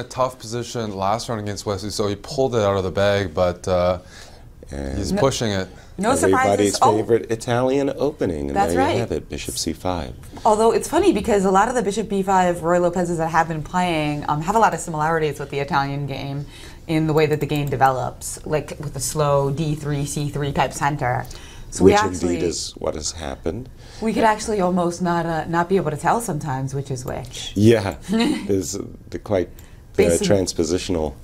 A tough position last round against Wesley, so he pulled it out of the bag, but he's pushing it. No surprises. Everybody's favorite Italian opening, and That's there right. you have it, Bishop C5. Although it's funny because a lot of the Bishop B5 Roy Lopez's that have been playing have a lot of similarities with the Italian game in the way that the game develops, like with the slow D3, C3 type center. So Which indeed is what has happened. We could actually almost not be able to tell sometimes which is which. Yeah, there's the quite transpositional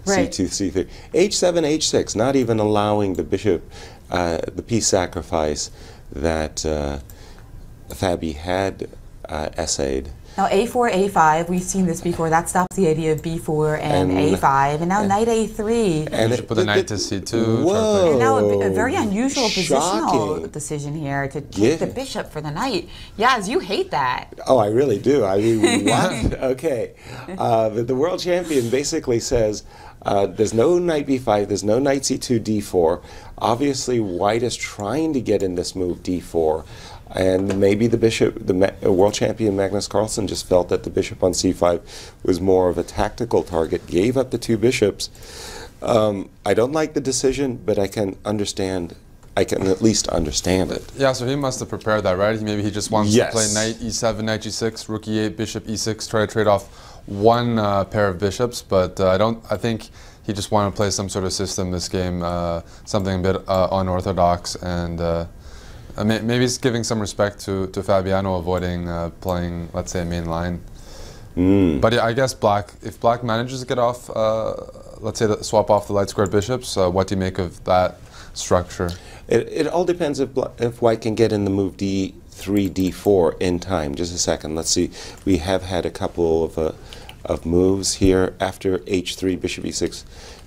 right. C2, C3. H7, H6, not even allowing the bishop, the piece sacrifice that Fabi had essayed. Now A4, A5, we've seen this before. That stops the idea of B4 and A5. And now knight A3. And you should put the knight to C2. Whoa. And now a very unusual positional Shocking. decision here to take the bishop for the knight. Yaz, you hate that. Oh, I really do. I mean, what? Okay. But the world champion basically says there's no knight B5, there's no knight C2, D4. Obviously, white is trying to get in this move D4. And maybe the bishop, the world champion Magnus Carlsen, just felt that the bishop on c5 was more of a tactical target, gave up the two bishops. I don't like the decision, but I can understand. I can at least understand it. Yeah, so he must have prepared that, right? Maybe he just wants to play knight E7, knight G6, rook E8, bishop E6, try to trade off one pair of bishops. But I think he just wanted to play some sort of system this game, something a bit unorthodox, and. Maybe he's giving some respect to Fabiano, avoiding playing, let's say, a main line. But yeah, I guess if black manages to get off, let's say, swap off the light squared bishops, what do you make of that structure? It all depends if white can get in the move D3, D4 in time. Just a second. Let's see. We have had a couple of moves here. After H3, bishop E6,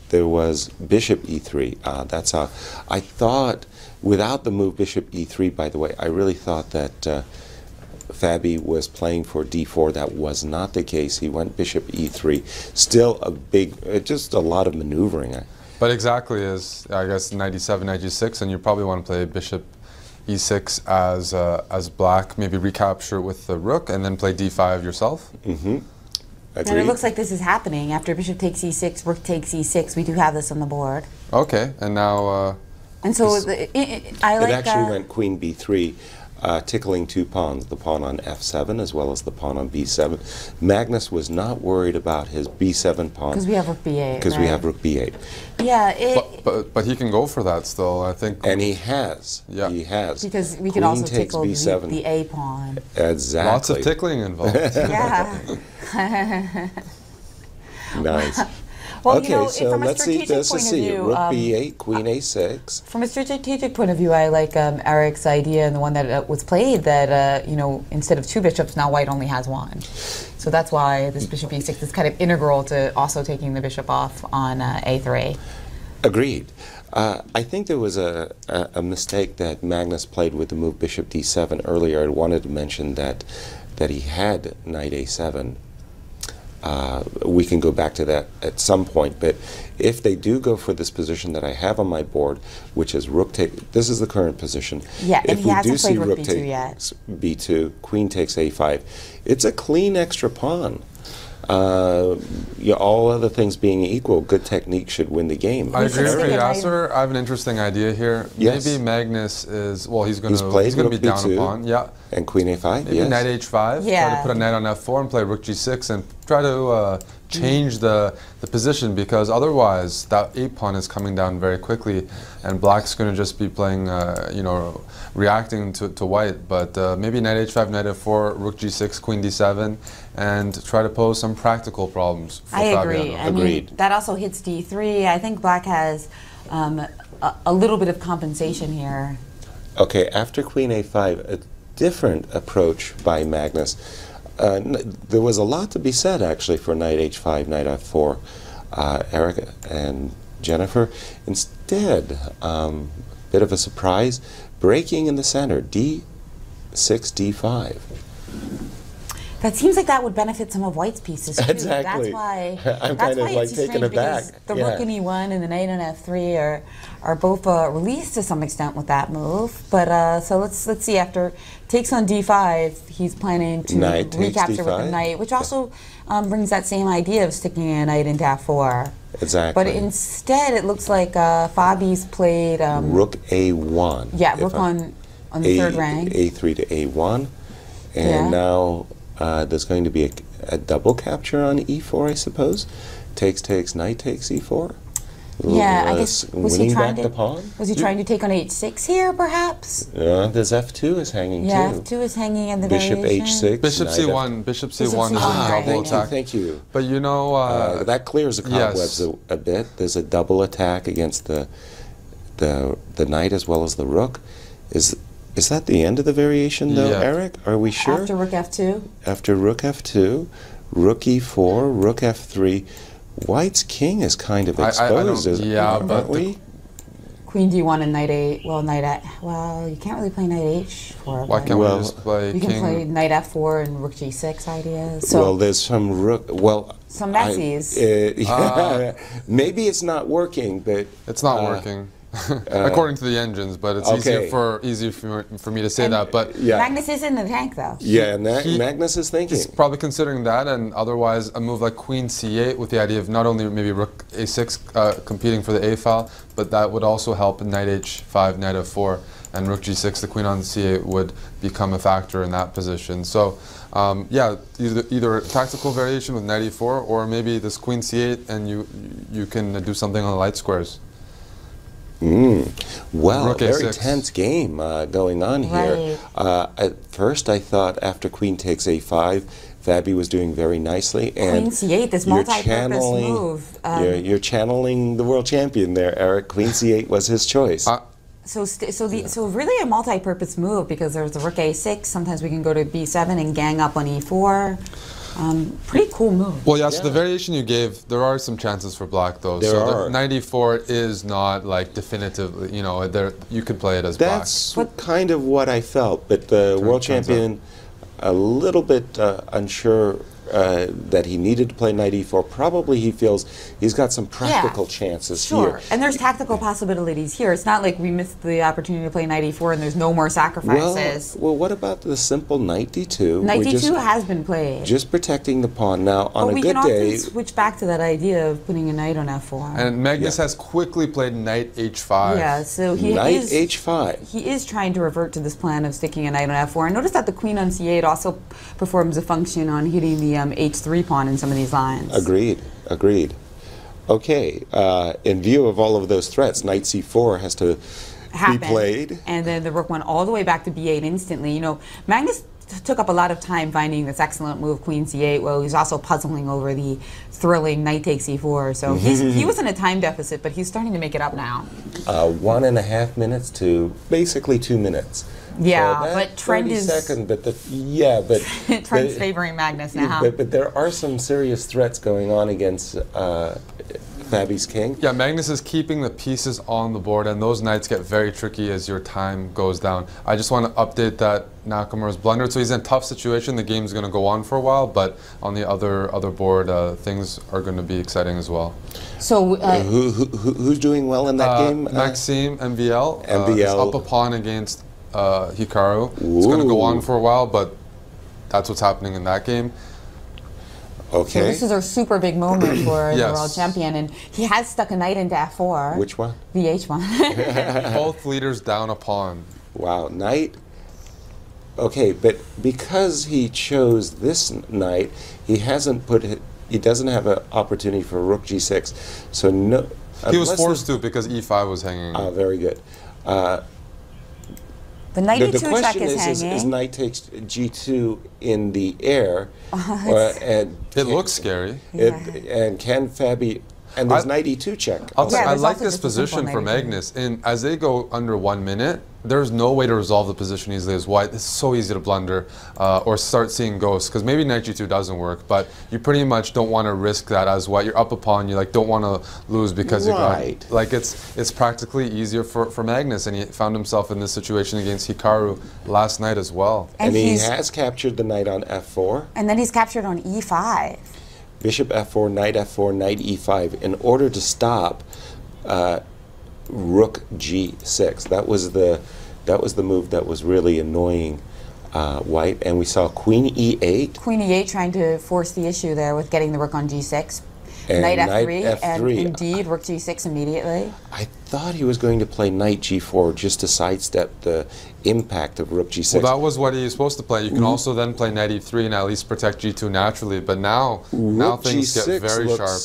there was bishop E3. That's how I thought. Without the move bishop E3, by the way, I really thought that Fabi was playing for D4. That was not the case. He went bishop E3. Still a big, just a lot of maneuvering. But exactly as, I guess, knight E7, knight G6, and you probably want to play bishop E6 as black, maybe recapture with the rook, and then play D5 yourself. Mm-hmm. And it looks like this is happening. After bishop takes E6, rook takes E6. We do have this on the board. Okay, and now... and so it actually went queen b3, tickling two pawns, the pawn on f7 as well as the pawn on b7. Magnus was not worried about his b7 pawn. Because we have rook b8. Because we have rook b8. Yeah. But he can go for that still, I think. And he has. Yeah. He has. Because we can also tickle the a pawn. Exactly. Lots of tickling involved. Yeah. Nice. Well, okay, you know, so from a let's see. strategic point of view, rook b8, queen a6. From a strategic point of view, I like Eric's idea and the one that was played that you know, instead of two bishops, now white only has one. So that's why this bishop e6 is kind of integral to also taking the bishop off on a3. Agreed. I think there was a mistake that Magnus played with the move bishop d7 earlier. I wanted to mention that he had knight a7. We can go back to that at some point, but if they do go for this position that I have on my board, which is rook take, this is the current position. Yeah, if and he hasn't played rook b2 yet. B2, queen takes a5, it's a clean extra pawn. All other things being equal, good technique should win the game. I agree with Yasser. I have an interesting idea here. Yes. Maybe Magnus is, well, he's going to be down a pawn. Yeah. And queen a5, maybe knight h5, try to put a knight on f4 and play rook g6 and try to change the position, because otherwise that a pawn is coming down very quickly and black's going to just be playing, you know, reacting to white. But maybe knight h5, knight f4, rook g6, queen d7, and try to pose some practical problems for agree. Fabiano. I mean, that also hits d3. I think black has a little bit of compensation here. Okay, after queen a5, a different approach by Magnus. There was a lot to be said, actually, for knight h5, knight f4, Eric and Jennifer. Instead, bit of a surprise, breaking in the center, d6, d5. That seems like that would benefit some of white's pieces too. Exactly. That's why. I'm kind of like taken aback. The rook in e1 and the knight on f3 are both released to some extent with that move. But so let's see. After takes on d5, he's planning to recapture with the knight, which also brings that same idea of sticking a knight into f4. Exactly. But instead, it looks like Fabi's played Rook A1. Yeah, rook on the third rank. A3 to A1, and now there's going to be a double capture on E4, I suppose. Takes, knight takes E4. Yeah, I guess was he trying the pawn? Was he trying to take on H6 here, perhaps? There's F2 is hanging too. Yeah, F2 is hanging in the Bishop variation. H6. Bishop C1. Bishop C1 is a double attack. Thank you. But you know, that clears the cobwebs a bit. There's a double attack against the knight as well as the rook. Is that the end of the variation though, Eric? Are we sure? After rook F2. After rook F2, rook E4, rook F3. White's king is kind of exposed, aren't we? Queen D1 and knight A. Well, well, you can't really play knight H4. Why can't we just play you king? can play knight F4 and rook G6 ideas. So well, there's some rook. Well, some Nazis. Maybe it's not working, but it's not working. According to the engines, but it's easier for me to say that. But Magnus is in the tank, though. Yeah, and Magnus is thinking. He's probably considering that, and otherwise a move like Queen C8 with the idea of not only maybe Rook A6 competing for the A file, but that would also help Knight H5, Knight F4, and Rook G6. The Queen on C8 would become a factor in that position. So, yeah, either a tactical variation with Knight E4, or maybe this Queen C8, and you can do something on the light squares. Well, Rook very A6. tense game going on here. At first, I thought after Queen takes A5, Fabi was doing very nicely. And Queen C8, this multi-purpose move. You're channeling the world champion there, Eric. Queen C8 was his choice. So really a multi-purpose move, because there's the Rook A6. Sometimes we can go to B7 and gang up on E4. Pretty cool move. Well, yeah, so the variation you gave, there are some chances for black, though. There are. The Knight E4 is not, like, definitively, you know, you could play it as That's black. kind of what I felt, but the world champion, a little bit unsure that he needed to play Knight E4. Probably he feels he's got some practical chances here. And there's tactical possibilities here. It's not like we missed the opportunity to play Knight E4 and there's no more sacrifices. Well, what about the simple Knight D2? Knight D2 has been played. Just protecting the pawn. Now, on a good day... But we can often switch back to that idea of putting a knight on F4. And Magnus has quickly played Knight H5. Yeah, so Knight H5. He is trying to revert to this plan of sticking a knight on F4. And notice that the Queen on C8 also performs a function on hitting the H3 pawn in some of these lines. Agreed, agreed. Okay, in view of all of those threats, Knight C4 has to be played. And then the rook went all the way back to B8 instantly. You know, Magnus took up a lot of time finding this excellent move, Queen C8, while he's also puzzling over the thrilling Knight takes E4. So he was in a time deficit, but he's starting to make it up now. 1.5 minutes to basically 2 minutes. Yeah, so but trend is second, but trend's favoring Magnus now. But there are some serious threats going on against Fabi's king. Yeah, Magnus is keeping the pieces on the board, and those knights get very tricky as your time goes down. I just want to update that Nakamura's blundered, so he's in a tough situation. The game's going to go on for a while, but on the other board, things are going to be exciting as well. So who's doing well in that game? Maxime, MVL. MVL. Is up a pawn against Hikaru. It's going to go on for a while, but that's what's happening in that game. Okay. So this is a super big moment for the world champion, and he has stuck a knight into F4. Which one? The H one. Both leaders down a pawn. Wow, knight. Okay, but because he chose this knight, he hasn't put it. He doesn't have an opportunity for Rook G6. So no. He was forced to because E5 was hanging. Ah, very good. The knight the E2 check question is hanging. Is knight takes G2 in the air, and it looks scary. And can Fabi? And there's knight E2 check. I like this position for Magnus. And as they go under 1 minute, there's no way to resolve the position easily as white. It's so easy to blunder or start seeing ghosts, because maybe knight G2 doesn't work, but you pretty much don't want to risk that as white. You're up a pawn, you don't want to lose because you got it's practically easier for Magnus, and he found himself in this situation against Hikaru last night as well. And he has captured the knight on F4. And then he's captured on E5. Bishop F4, Knight E5, in order to stop Rook G6. That was the move that was really annoying white, and we saw queen e8. Queen e8 trying to force the issue there with getting the rook on g6. And Knight f3, F3. and indeed rook g6 immediately. I thought he was going to play knight g4 just to sidestep the impact of rook g6. Well, that was what he was supposed to play. You can also then play knight e3 and at least protect g2 naturally. But now things get very sharp.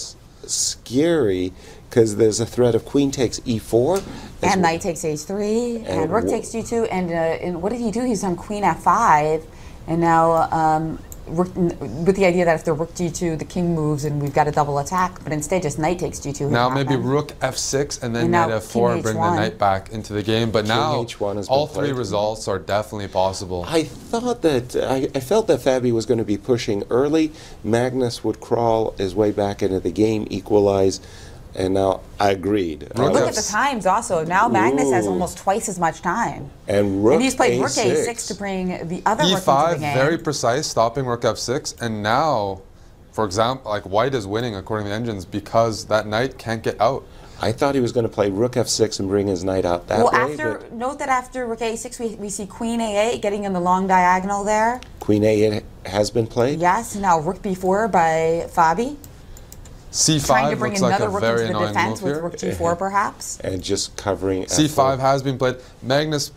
Scary, because there's a threat of queen takes e4. And knight takes h3, and rook takes g2, and what did he do? He's on queen f5, and now with the idea that if the rook g2, the king moves and we've got a double attack, but instead just knight takes g2. Now maybe rook f6 and then knight f4 bring the knight back into the game. But now all three results are definitely possible. I thought that, I felt that Fabi was going to be pushing early. Magnus would crawl his way back into the game, equalize. And now I agreed. Look at the times also. Now Magnus has almost twice as much time. And rook he's played a6. rook a6 to bring the other rook into e5, the game. very precise, stopping rook f6. And now, for example, like white is winning according to the engines because that knight can't get out. I thought he was going to play rook f6 and bring his knight out that way. Note that after rook a6, we see queen a8 getting in the long diagonal there. Queen a8 has been played? Yes, now rook b4 by Fabi. c5 trying to bring looks like another a rook very into the annoying defense move with here. rook g4 perhaps. And just covering c5 f4. has been played. Magnus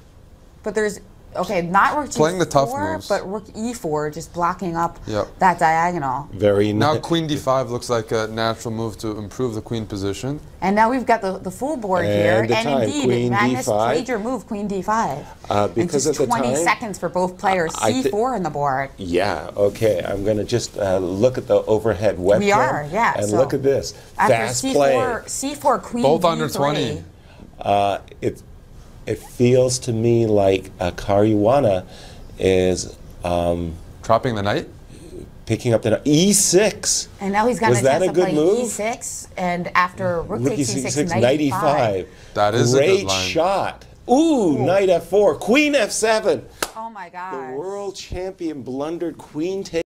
But there's, okay, not rook g4, playing the tough moves, but rook e4 just blocking up Yep. that diagonal. Very Now queen d5 looks like a natural move to improve the queen position. And now we've got the full board here, And the and time, indeed, queen Magnus d5. played your move, queen d5. Because and just at the 20 time, seconds for both players, c4 in the board. Yeah, okay. I'm going to just look at the overhead webcam. We are, yeah. And so look at this. after Fast c4, play. c4, queen Both d3. under 20. It feels to me like Caruana is Trapping the knight? picking up the e6. And now he's got Was a that chance a to good play move? e6, and after rook takes e6, knight e5. That is a Great good line. shot. Ooh, knight f4, queen f7. Oh my The God. world champion blundered queen takes.